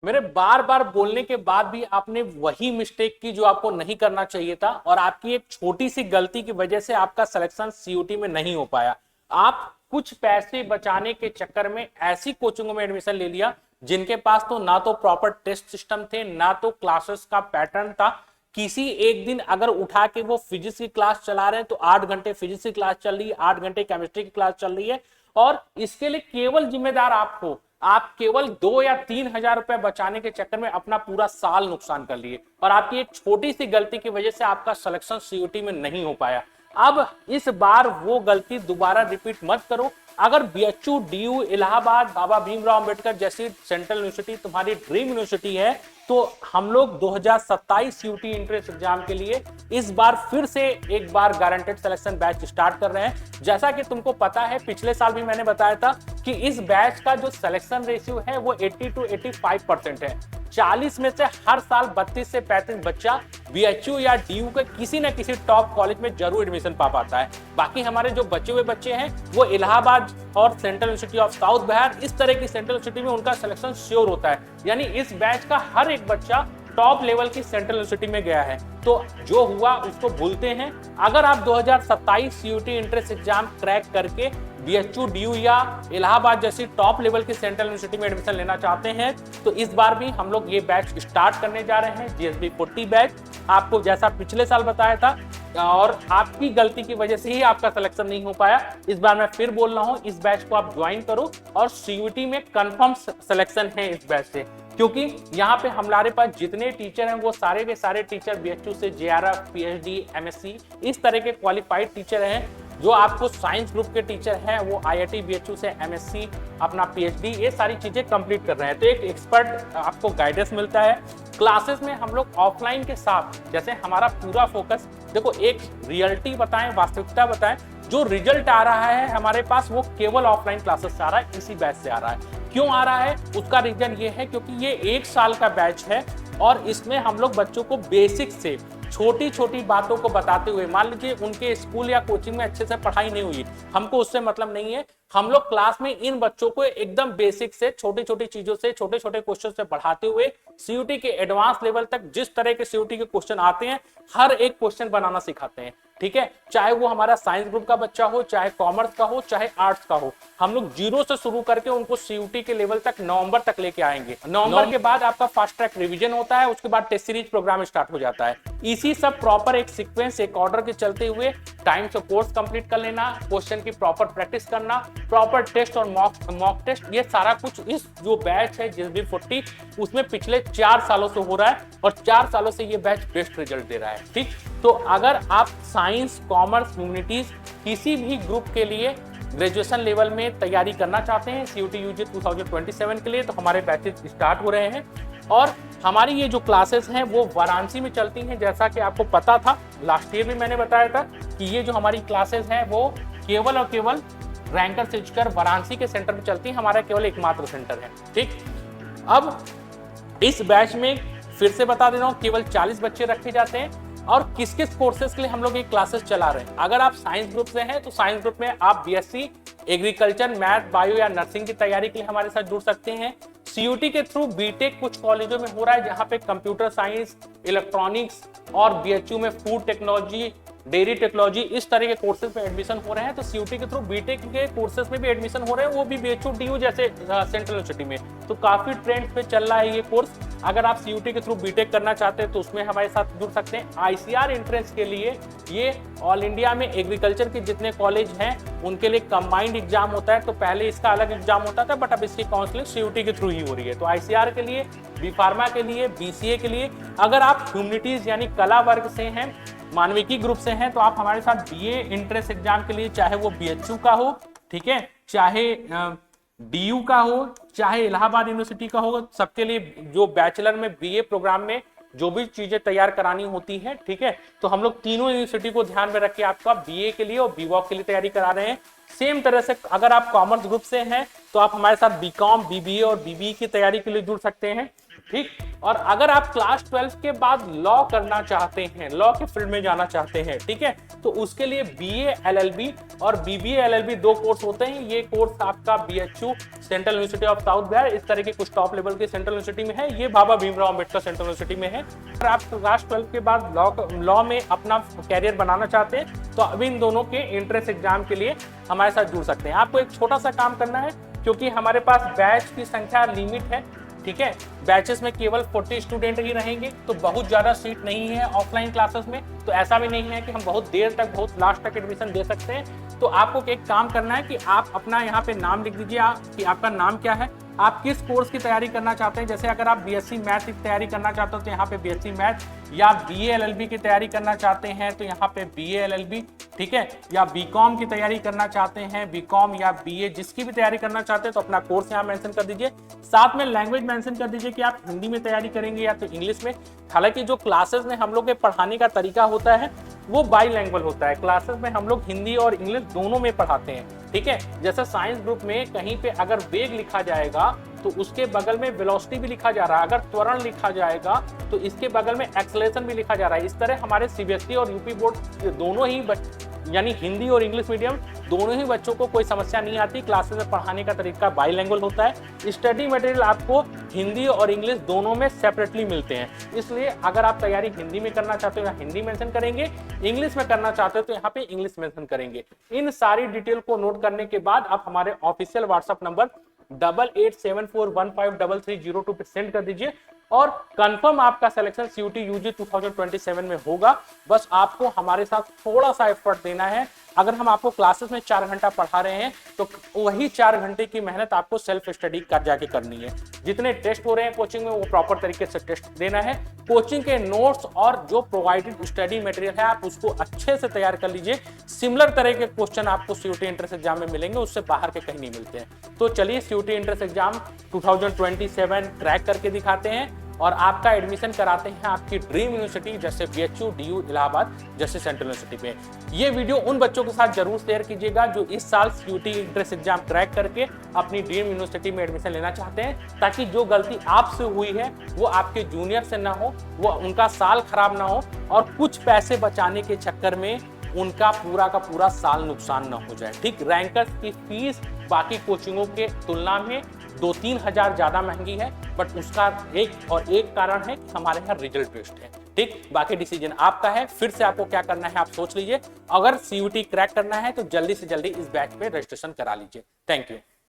मेरे बार बार बोलने के बाद भी आपने वही मिस्टेक की जो आपको नहीं करना चाहिए था, और आपकी एक छोटी सी गलती की वजह से आपका सिलेक्शन सीयूटी में नहीं हो पाया। आप कुछ पैसे बचाने के चक्कर में ऐसी कोचिंगों में एडमिशन ले लिया जिनके पास तो ना तो प्रॉपर टेस्ट सिस्टम थे, ना तो क्लासेस का पैटर्न था। किसी एक दिन अगर उठा के वो फिजिक्स की क्लास चला रहे हैं तो 8 घंटे फिजिक्स की क्लास चल रही है, 8 घंटे केमिस्ट्री की क्लास चल रही है, और इसके लिए केवल जिम्मेदार आप हो। आप केवल 2 या 3 हजार रुपए बचाने के चक्कर में अपना पूरा साल नुकसान कर लिए, और आपकी एक छोटी सी गलती की वजह से आपका सिलेक्शन सीयूटी में नहीं हो पाया। अब इस बार वो गलती दोबारा रिपीट मत करो। अगर बीएचयू, डीयू, इलाहाबाद, बाबा भीमराव अंबेडकर जैसी सेंट्रल यूनिवर्सिटी तुम्हारी ड्रीम यूनिवर्सिटी है, तो हम लोग 2027 सीयूटी एंट्रेंस एग्जाम के लिए इस बार फिर से एक बार गारंटेड सिलेक्शन बैच स्टार्ट कर रहे हैं। जैसा कि तुमको पता है, पिछले साल भी मैंने बताया था कि इस बैच का जो सिलेक्शन रेशियो है वो 80 to 85% है। 40 में से हर साल 32 से 35 बच्चा बीएचयू या डीयू के किसी न किसी टॉप कॉलेज में जरूर एडमिशन पा पाता है। बाकी हमारे जो बचे हुए बच्चे हैं वो इलाहाबाद और central university of south Bihar, इस तरह की सेंट्रल यूनिवर्सिटी में उनका सिलेक्शन श्योर होता है। यानी इस बैच का हर एक बच्चा टॉप लेवल की सेंट्रल यूनिवर्सिटी में गया है। तो जो हुआ उसको भूलते हैं। अगर आप 2027 सीयूटी एंट्रेंस एग्जाम क्रैक करके बीएचयू, डीयू या इलाहाबाद जैसी टॉप लेवल की सेंट्रल यूनिवर्सिटी में एडमिशन लेना चाहते हैं तो इस बार भी हम लोग ये बैच स्टार्ट करने जा रहे हैं, जीएसबी 40 बैच। आपको जैसा पिछले साल बताया था, और आपकी गलती की वजह से ही आपका सिलेक्शन नहीं हो पाया, इस बार मैं फिर बोल रहा हूं, इस बैच को आप ज्वाइन करो और सीयूटी में कंफर्म सिलेक्शन है इस बैच से। क्योंकि यहाँ पे हमारे पास जितने टीचर हैं वो सारे के सारे टीचर बीएचयू से जेआरएफ, पीएचडी, एमएससी इस तरह के क्वालिफाइड टीचर हैं। जो आपको साइंस ग्रुप के टीचर हैं वो आईआईटी बीएचयू से एमएससी, अपना पीएचडी, ये सारी चीजें कंप्लीट कर रहे हैं। तो एक एक्सपर्ट आपको गाइडेंस मिलता है। क्लासेस में हम लोग ऑफलाइन के साथ, जैसे हमारा पूरा फोकस, देखो एक रियलिटी बताएं, वास्तविकता बताएं, जो रिजल्ट आ रहा है हमारे पास वो केवल ऑफलाइन क्लासेस से आ रहा है, इसी बैच से आ रहा है। क्यों आ रहा है उसका रीजन ये है क्योंकि ये 1 साल का बैच है, और इसमें हम लोग बच्चों को बेसिक से छोटी छोटी बातों को बताते हुए, मान लीजिए उनके स्कूल या कोचिंग में अच्छे से पढ़ाई नहीं हुई, हमको उससे मतलब नहीं है। हम लोग क्लास में इन बच्चों को एकदम बेसिक से छोटी छोटी चीजों से, छोटे छोटे क्वेश्चन से पढ़ाते हुए सीयूटी के एडवांस लेवल तक जिस तरह के सीयूटी के क्वेश्चन आते हैं हर एक क्वेश्चन बनाना सिखाते हैं। ठीक है, चाहे वो हमारा साइंस ग्रुप का बच्चा हो, चाहे कॉमर्स का हो, चाहे आर्ट्स का हो, हम लोग जीरो से शुरू करके उनको सीयूटी के लेवल तक नवंबर तक लेके आएंगे। नवंबर के बाद आपका फास्ट ट्रैक रिवीजन होता है, उसके बाद टेस्ट सीरीज प्रोग्राम स्टार्ट हो जाता है। इसी सब प्रॉपर एक सीक्वेंस, एक ऑर्डर के चलते हुए टाइम से कोर्स कंप्लीट कर लेना, क्वेश्चन की प्रॉपर प्रैक्टिस करना, प्रॉपर टेस्ट और मॉक टेस्ट, ये सारा कुछ इस जो बैच है जीएसबी 40 उसमें पिछले 4 सालों से हो रहा है, और 4 सालों से ये बैच बेस्ट रिजल्ट दे रहा है। ठीक, तो अगर आप साइंस, कॉमर्स, ह्यूमैनिटीज किसी भी ग्रुप के लिए ग्रेजुएशन लेवल में तैयारी करना चाहते हैं सीयूटी यूजी 2027 के लिए, तो हमारे बैचेस स्टार्ट हो रहे हैं। और हमारी ये जो क्लासेस हैं वो वाराणसी में चलती हैं, जैसा कि आपको पता था, लास्ट ईयर भी मैंने बताया था कि ये जो हमारी क्लासेस हैं वो केवल और केवल रैंकर से जुड़कर वाराणसी के सेंटर में चलती है। हमारा केवल एकमात्र सेंटर है। ठीक, अब इस बैच में फिर से बता दे रहा हूँ, केवल 40 बच्चे रखे जाते हैं, और किस किस कोर्सेज के लिए हम लोग ये क्लासेस चला रहे हैं। अगर आप साइंस ग्रुप से हैं तो साइंस ग्रुप में आप बीएससी एग्रीकल्चर, मैथ, बायो या नर्सिंग की तैयारी के लिए हमारे साथ जुड़ सकते हैं। सीयूटी के थ्रू बीटेक कुछ कॉलेजों में हो रहा है, जहां पे कंप्यूटर साइंस, इलेक्ट्रॉनिक्स, और बीएचयू में फूड टेक्नोलॉजी, डेयरी टेक्नोलॉजी, इस तरह के कोर्सेज में एडमिशन हो रहे हैं। तो सीयूटी के थ्रू बीटेक के कोर्सेज में भी एडमिशन हो रहे हैं, वो भी बीएचयू, डीयू जैसे सेंट्रल यूनिवर्सिटी में। तो काफी ट्रेंड पे चल रहा है ये कोर्स। अगर आप सीयूटी के थ्रू बीटेक करना चाहते हैं तो उसमें हमारे साथ जुड़ सकते हैं। आईसीआर एंट्रेंस के लिए ये ऑल इंडिया में एग्रीकल्चर के जितने कॉलेज हैं उनके लिए कंबाइंड एग्जाम होता है। तो पहले इसका अलग एग्जाम होता था, बट अब इसकी काउंसलिंग सीयूटी के थ्रू ही हो रही है। तो आईसीआर के लिए, बी फार्मा के लिए, बीसीए के लिए, अगर आप ह्यूमैनिटीज यानी कला वर्ग से हैं, मानविकी ग्रुप से हैं, तो आप हमारे साथ बीए एंट्रेंस एग्जाम के लिए, चाहे वो बीएचयू का हो, ठीक है, चाहे डीयू का हो, चाहे इलाहाबाद यूनिवर्सिटी का हो, सबके लिए जो बैचलर में बीए प्रोग्राम में जो भी चीजें तैयार करानी होती है, ठीक है, तो हम लोग तीनों यूनिवर्सिटी को ध्यान में रख के आपका बीए के लिए और बीवॉक के लिए तैयारी करा रहे हैं। सेम तरह से अगर आप कॉमर्स ग्रुप से हैं तो आप हमारे साथ बीकॉम, बीबीए और बीबीई की तैयारी के लिए जुड़ सकते हैं। ठीक, और अगर आप क्लास 12 के बाद लॉ करना चाहते हैं, लॉ के फील्ड में जाना चाहते हैं, ठीक है, तो उसके लिए बीए एलएलबी और बीबीए एलएलबी 2 कोर्स होते हैं। ये कोर्स आपका BHU central university of south Bihar, इस तरह के कुछ टॉप लेवल की सेंट्रल यूनिवर्सिटी में है, ये बाबा भीमराव अंबेडकर सेंट्रल यूनिवर्सिटी में है। अगर आप क्लास 12 के बाद लॉ में अपना कैरियर बनाना चाहते हैं तो अब इन दोनों के एंट्रेंस एग्जाम के लिए हमारे साथ जुड़ सकते हैं। आपको एक छोटा सा काम करना है, क्योंकि हमारे पास बैच की संख्या लिमिट है, ठीक है, बैचेस में केवल 40 स्टूडेंट ही रहेंगे, तो बहुत ज्यादा सीट नहीं है ऑफलाइन क्लासेस में, तो ऐसा भी नहीं है कि हम बहुत देर तक, बहुत लास्ट तक एडमिशन दे सकते हैं। तो आपको एक काम करना है कि आप अपना यहाँ पे नाम लिख दीजिए कि आपका नाम क्या है, आप किस कोर्स की तैयारी करना चाहते हैं। जैसे अगर आप बीएससी मैथ की तैयारी करना चाहते हो तो यहाँ पे बीएससी मैथ, या बीए एलएलबी की तैयारी करना चाहते हैं तो यहाँ पे बीए एलएलबी, ठीक है, या बीकॉम की तैयारी करना चाहते हैं, बीकॉम या बीए, जिसकी भी तैयारी करना चाहते हैं तो अपना कोर्स यहाँ मेंशन कर दीजिए। साथ में लैंग्वेज मेंशन कर दीजिए कि आप हिंदी में तैयारी करेंगे या तो इंग्लिश में। हालांकि जो क्लासेस में हम लोग के पढ़ाने का तरीका होता है वो बाईलैंग्वेज होता है, क्लासेस में हम लोग हिंदी और इंग्लिश दोनों में पढ़ाते हैं, ठीक है। जैसे साइंस ग्रुप में कहीं पे अगर वेग लिखा जाएगा तो उसके बगल में वेलोसिटी भी लिखा जा रहा है, अगर त्वरण लिखा जाएगा तो इसके बगल में एक्सेलरेशन भी लिखा जा रहा है। इस तरह हमारे सीबीएसई और यूपी बोर्ड दोनों ही यानी हिंदी और इंग्लिश मीडियम दोनों ही बच्चों को कोई समस्या नहीं आती। क्लासेस में पढ़ाने का तरीका बाईलैंग्वेज होता है। स्टडी मटेरियल आपको हिंदी और इंग्लिश दोनों में सेपरेटली मिलते हैं, इसलिए अगर आप तैयारी हिंदी में करना चाहते हो यहाँ हिंदी मेंशन करेंगे, इंग्लिश में करना चाहते हो तो यहाँ पे इंग्लिश मेंशन करेंगे। इन सारी डिटेल को नोट करने के बाद आप हमारे ऑफिशियल व्हाट्सएप नंबर 8874153302 पे सेंड कर दीजिए और कंफर्म आपका सिलेक्शन सीयूटी यूजी 2027 में होगा। बस आपको हमारे साथ थोड़ा सा एफर्ट देना है। अगर हम आपको क्लासेस में 4 घंटा पढ़ा रहे हैं तो वही 4 घंटे की मेहनत आपको सेल्फ स्टडी कर जाके करनी है। जितने टेस्ट हो रहे हैं कोचिंग में वो प्रॉपर तरीके से टेस्ट देना है। कोचिंग के नोट्स और जो प्रोवाइडेड स्टडी मटेरियल है आप उसको अच्छे से तैयार कर लीजिए। सिमिलर तरह के क्वेश्चन आपको सीयूटी एंट्रेंस एग्जाम में मिलेंगे, उससे बाहर के कहीं नहीं मिलते हैं। तो चलिए सीयूटी एंट्रेंस एग्जाम 2027 क्रैक करके दिखाते हैं और आपका एडमिशन कराते हैं आपकी ड्रीम यूनिवर्सिटी जैसे बीएचयू, डीयू, इलाहाबाद जैसे सेंट्रल यूनिवर्सिटी में। ये वीडियो उन बच्चों के साथ जरूर शेयर कीजिएगा जो इस साल सीयूटी एंट्रेंस एग्जाम क्रैक करके अपनी ड्रीम यूनिवर्सिटी में एडमिशन लेना चाहते हैं, ताकि जो गलती आपसे हुई है वो आपके जूनियर से ना हो, वो उनका साल खराब ना हो और कुछ पैसे बचाने के चक्कर में उनका पूरा का पूरा साल नुकसान ना हो जाए। ठीक, रैंकर्स की फीस बाकी कोचिंगों के तुलना में 2-3 हजार ज्यादा महंगी है, बट उसका एक कारण है कि हमारे यहाँ रिजल्ट बेस्ड है। ठीक, बाकी डिसीजन आपका है। फिर से आपको क्या करना है आप सोच लीजिए। अगर सीयूटी क्रैक करना है तो जल्दी से जल्दी इस बैच पे रजिस्ट्रेशन करा लीजिए। Thank you.